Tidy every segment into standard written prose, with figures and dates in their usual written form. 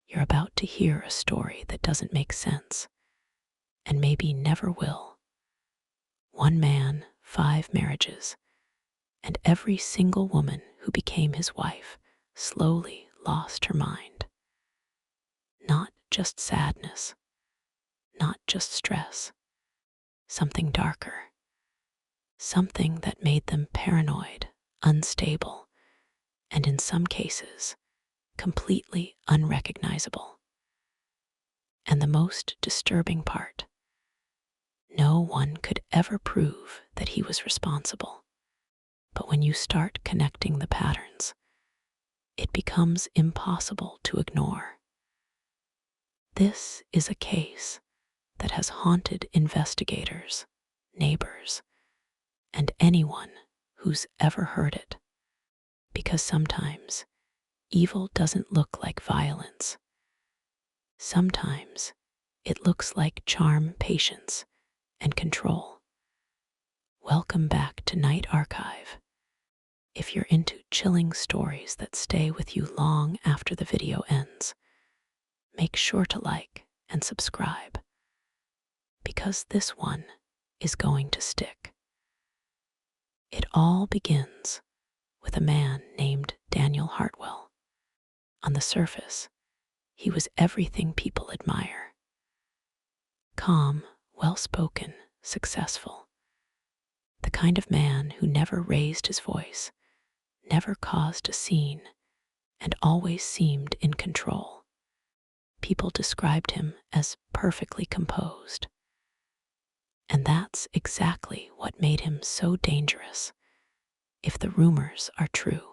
You're about to hear a story that doesn't make sense, and maybe never will. One man, 5 marriages, and every single woman who became his wife slowly lost her mind. Not just sadness, not just stress, something darker, something that made them paranoid, unstable, and in some cases, completely unrecognizable. And the most disturbing part, no one could ever prove that he was responsible. But when you start connecting the patterns, it becomes impossible to ignore. This is a case that has haunted investigators, neighbors, and anyone who's ever heard it. Because sometimes evil doesn't look like violence. Sometimes it looks like charm, patience, and control. Welcome back to Night Archive. If you're into chilling stories that stay with you long after the video ends, make sure to like and subscribe, because this one is going to stick. It all begins with a man named Daniel Hartwell. On the surface, he was everything people admire. Calm, well-spoken, successful. The kind of man who never raised his voice, never caused a scene, and always seemed in control. People described him as perfectly composed. And that's exactly what made him so dangerous, if the rumors are true.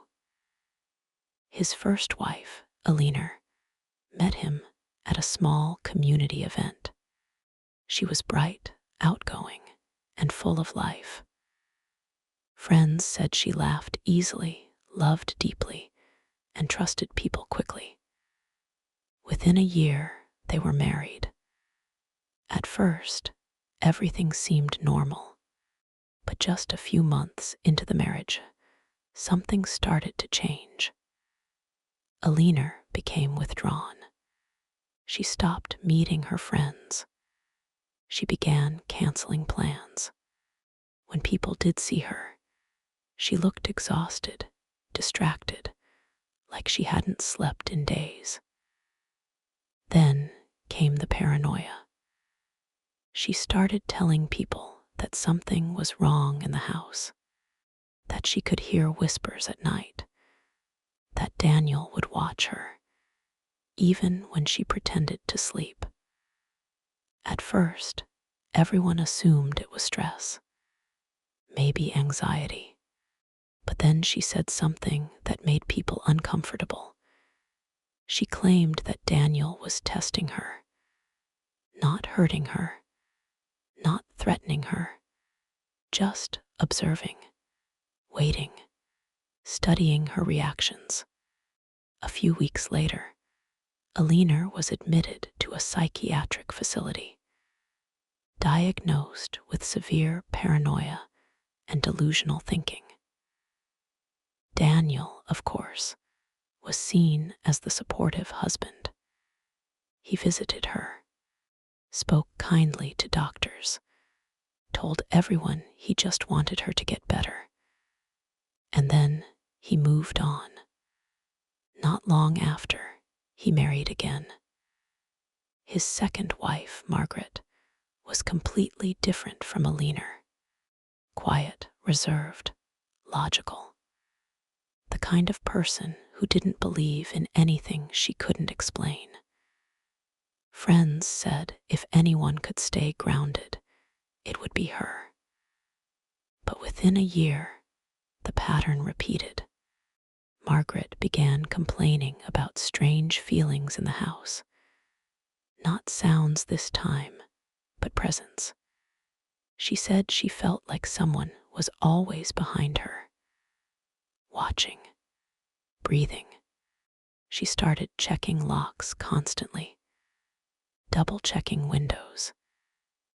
His first wife, Alina, met him at a small community event. She was bright, outgoing, and full of life. Friends said she laughed easily, loved deeply, and trusted people quickly. Within a year, they were married. At first, everything seemed normal, but just a few months into the marriage, something started to change. Alina became withdrawn. She stopped meeting her friends. She began canceling plans. When people did see her, she looked exhausted, distracted, like she hadn't slept in days. Then came the paranoia. She started telling people that something was wrong in the house, that she could hear whispers at night, that Daniel would watch her, even when she pretended to sleep. At first, everyone assumed it was stress, maybe anxiety. But then she said something that made people uncomfortable. She claimed that Daniel was testing her, not hurting her, not threatening her, just observing, waiting, studying her reactions. A few weeks later, Alina was admitted to a psychiatric facility, diagnosed with severe paranoia and delusional thinking. Daniel, of course, was seen as the supportive husband. He visited her, spoke kindly to doctors, told everyone he just wanted her to get better. And then he moved on. Not long after, he married again. His second wife, Margaret, was completely different from Alina. Quiet, reserved, logical. The kind of person who didn't believe in anything she couldn't explain. Friends said if anyone could stay grounded, it would be her. But within a year, the pattern repeated. Margaret began complaining about strange feelings in the house. Not sounds this time, but presence. She said she felt like someone was always behind her, watching, breathing. She started checking locks constantly, double-checking windows.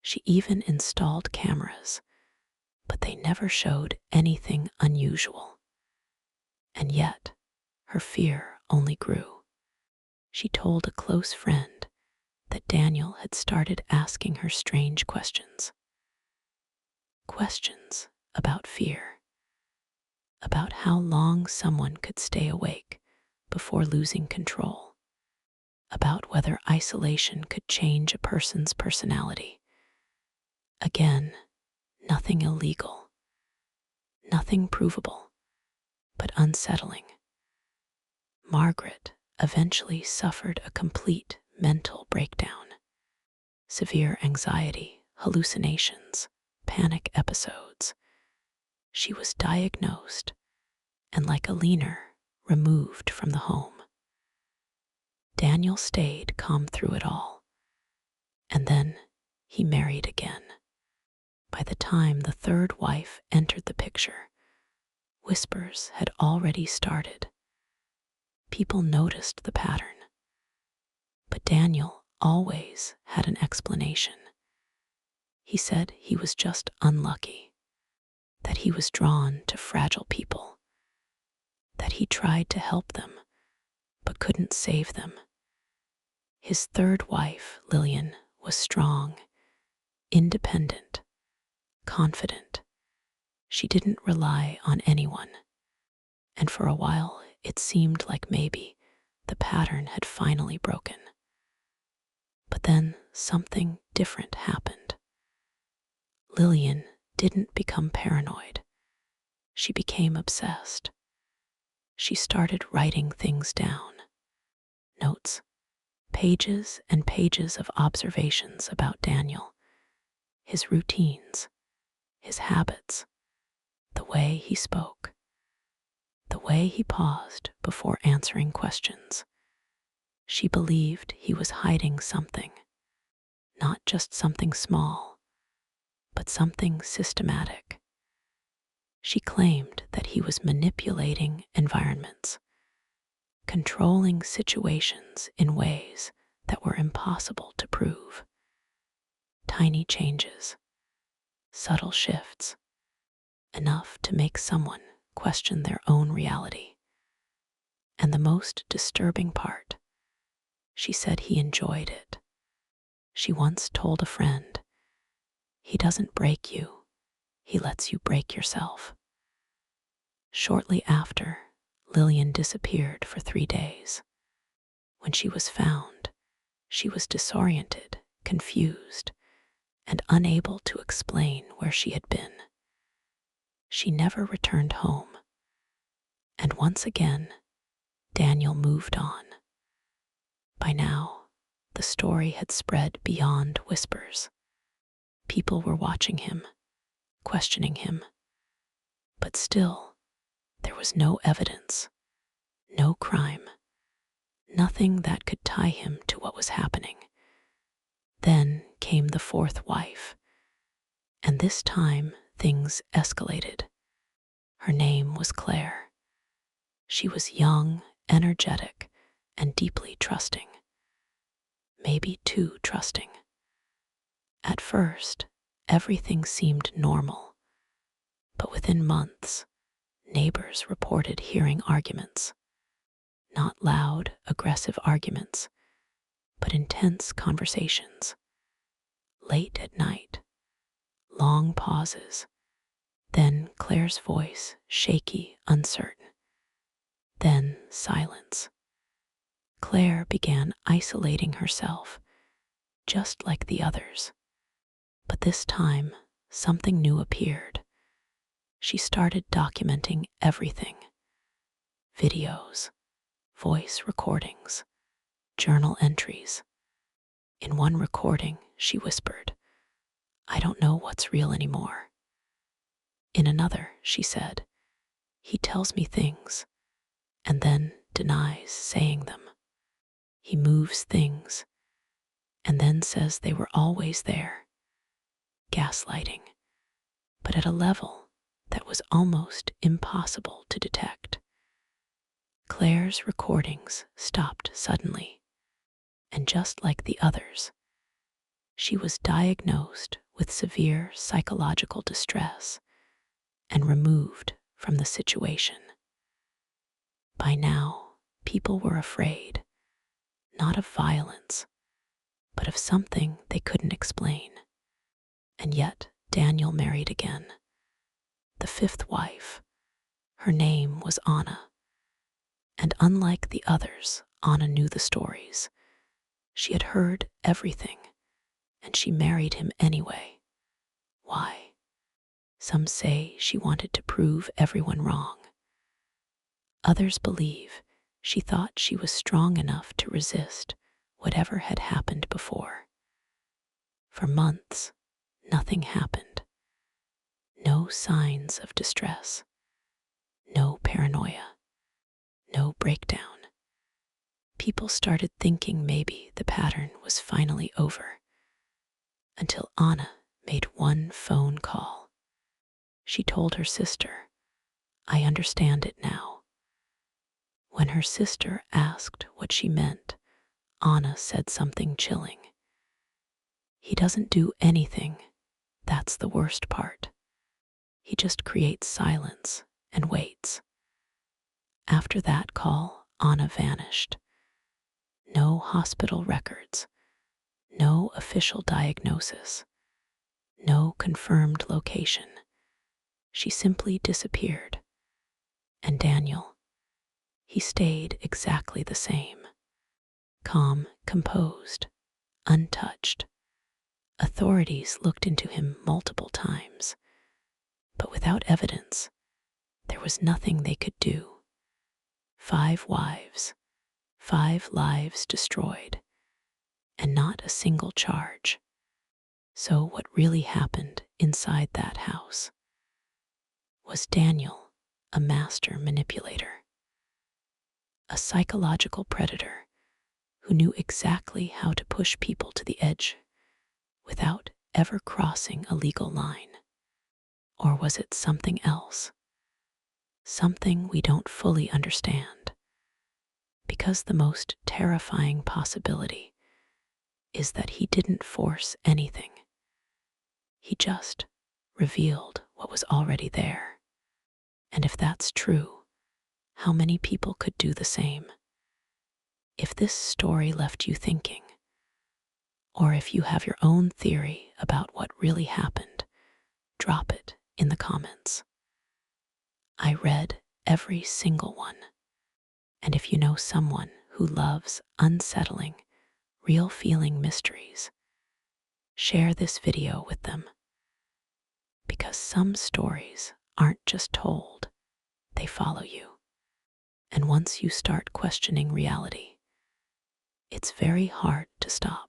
She even installed cameras, but they never showed anything unusual. And yet, her fear only grew. She told a close friend that Daniel had started asking her strange questions. Questions about fear, about how long someone could stay awake before losing control, about whether isolation could change a person's personality. Again, nothing illegal, nothing provable, but unsettling. Margaret eventually suffered a complete mental breakdown. Severe anxiety, hallucinations, panic episodes. She was diagnosed and, like a leaner, removed from the home. Daniel stayed calm through it all, and then he married again. By the time the third wife entered the picture, whispers had already started. People noticed the pattern, but Daniel always had an explanation. He said he was just unlucky, that he was drawn to fragile people, that he tried to help them but couldn't save them. His third wife, Lillian, was strong, independent, confident. She didn't rely on anyone, and for a while it seemed like maybe the pattern had finally broken. But then something different happened. Lillian didn't become paranoid. She became obsessed. She started writing things down. Notes, pages and pages of observations about Daniel, his routines, his habits, the way he spoke, the way he paused before answering questions. She believed he was hiding something, not just something small, but something systematic. She claimed that he was manipulating environments, controlling situations in ways that were impossible to prove. Tiny changes, subtle shifts, enough to make someone question their own reality. And the most disturbing part, she said he enjoyed it. She once told a friend, "He doesn't break you, he lets you break yourself." Shortly after, Lillian disappeared for 3 days. When she was found, she was disoriented, confused, and unable to explain where she had been. She never returned home, and once again, Daniel moved on. By now, the story had spread beyond whispers. People were watching him, questioning him, but still, there was no evidence, no crime, nothing that could tie him to what was happening. Then came the fourth wife, and this time things escalated. Her name was Claire. She was young, energetic, and deeply trusting. Maybe too trusting. At first, everything seemed normal, but within months, neighbors reported hearing arguments. Not loud, aggressive arguments, but intense conversations. Late at night, long pauses, then Claire's voice, shaky, uncertain. Then silence. Claire began isolating herself, just like the others. But this time, something new appeared. She started documenting everything. Videos, voice recordings, journal entries. In one recording, she whispered, "I don't know what's real anymore." In another, she said, "He tells me things, and then denies saying them. He moves things, and then says they were always there." Gaslighting, but at a level that was almost impossible to detect. Claire's recordings stopped suddenly, and just like the others, she was diagnosed with severe psychological distress and removed from the situation. By now, people were afraid, not of violence, but of something they couldn't explain. And yet Daniel married again, the fifth wife. Her name was Anna, and unlike the others, Anna knew the stories. She had heard everything, and she married him anyway. Why? Some say she wanted to prove everyone wrong. Others believe she thought she was strong enough to resist whatever had happened before. For months, nothing happened. No signs of distress, no paranoia, no breakdown. People started thinking maybe the pattern was finally over, until Anna made one phone call. She told her sister, "I understand it now." When her sister asked what she meant, Anna said something chilling. "He doesn't do anything. That's the worst part. He just creates silence and waits." After that call, Anna vanished. No hospital records, no official diagnosis, no confirmed location. She simply disappeared. And Daniel, he stayed exactly the same. Calm, composed, untouched. Authorities looked into him multiple times, but without evidence, there was nothing they could do. 5 wives, 5 lives destroyed, and not a single charge. So what really happened inside that house? Was Daniel a master manipulator? A psychological predator who knew exactly how to push people to the edge without ever crossing a legal line? Or was it something else? Something we don't fully understand? Because the most terrifying possibility is that he didn't force anything. He just revealed what was already there. And if that's true, how many people could do the same? If this story left you thinking, or if you have your own theory about what really happened, drop it in the comments. I read every single one. And if you know someone who loves unsettling, real feeling mysteries, share this video with them. Because some stories aren't just told, they follow you. And once you start questioning reality, it's very hard to stop.